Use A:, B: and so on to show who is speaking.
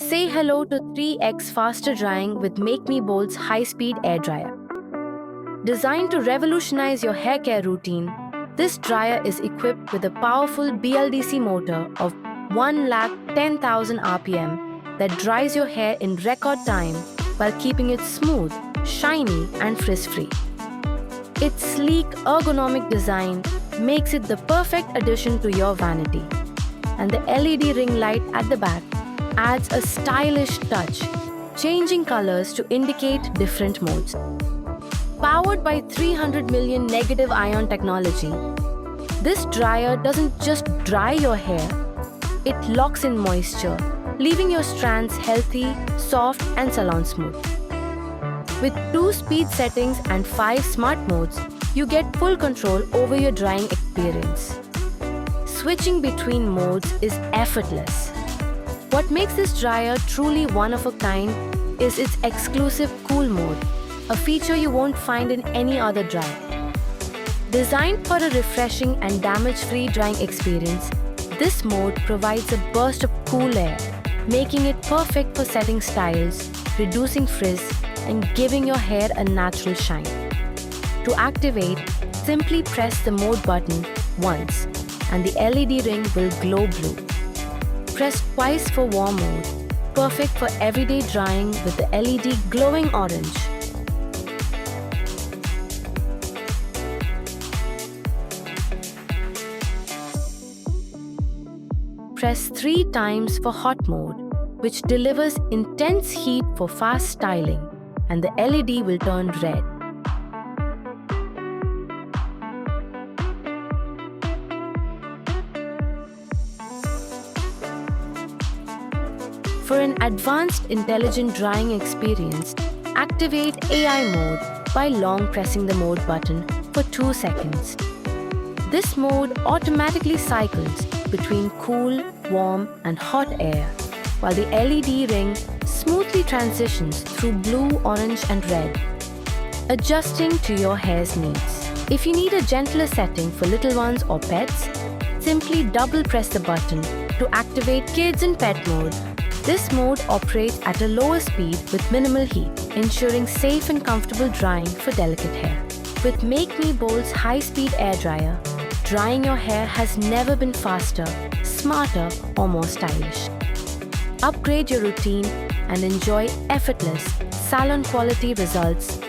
A: Say hello to 3x faster drying with MakeMeeBold's High-Speed Air Dryer. Designed to revolutionize your hair care routine, this dryer is equipped with a powerful BLDC motor of 110,000 RPM that dries your hair in record time while keeping it smooth, shiny, and frizz-free. Its sleek, ergonomic design makes it the perfect addition to your vanity. And the LED ring light at the back adds a stylish touch, changing colors to indicate different modes. Powered by 300 million negative ion technology, this dryer doesn't just dry your hair, it locks in moisture, leaving your strands healthy, soft, and salon smooth. With 2 speed settings and 5 smart modes, you get full control over your drying experience. Switching between modes is effortless. What makes this dryer truly one of a kind is its exclusive cool mode, a feature you won't find in any other dryer. Designed for a refreshing and damage-free drying experience, this mode provides a burst of cool air, making it perfect for setting styles, reducing frizz, and giving your hair a natural shine. To activate, simply press the mode button once, and the LED ring will glow blue. Press twice for warm mode, perfect for everyday drying with the LED glowing orange. Press 3 times for hot mode, which delivers intense heat for fast styling, and the LED will turn red. For an advanced intelligent drying experience, activate AI mode by long pressing the mode button for 2 seconds. This mode automatically cycles between cool, warm, and hot air, while the LED ring smoothly transitions through blue, orange, and red, adjusting to your hair's needs. If you need a gentler setting for little ones or pets, simply double press the button to activate Kids and Pet mode. This mode operates at a lower speed with minimal heat, ensuring safe and comfortable drying for delicate hair. With MakeMeeBold's High-Speed Air Dryer, drying your hair has never been faster, smarter, or more stylish. Upgrade your routine and enjoy effortless, salon-quality results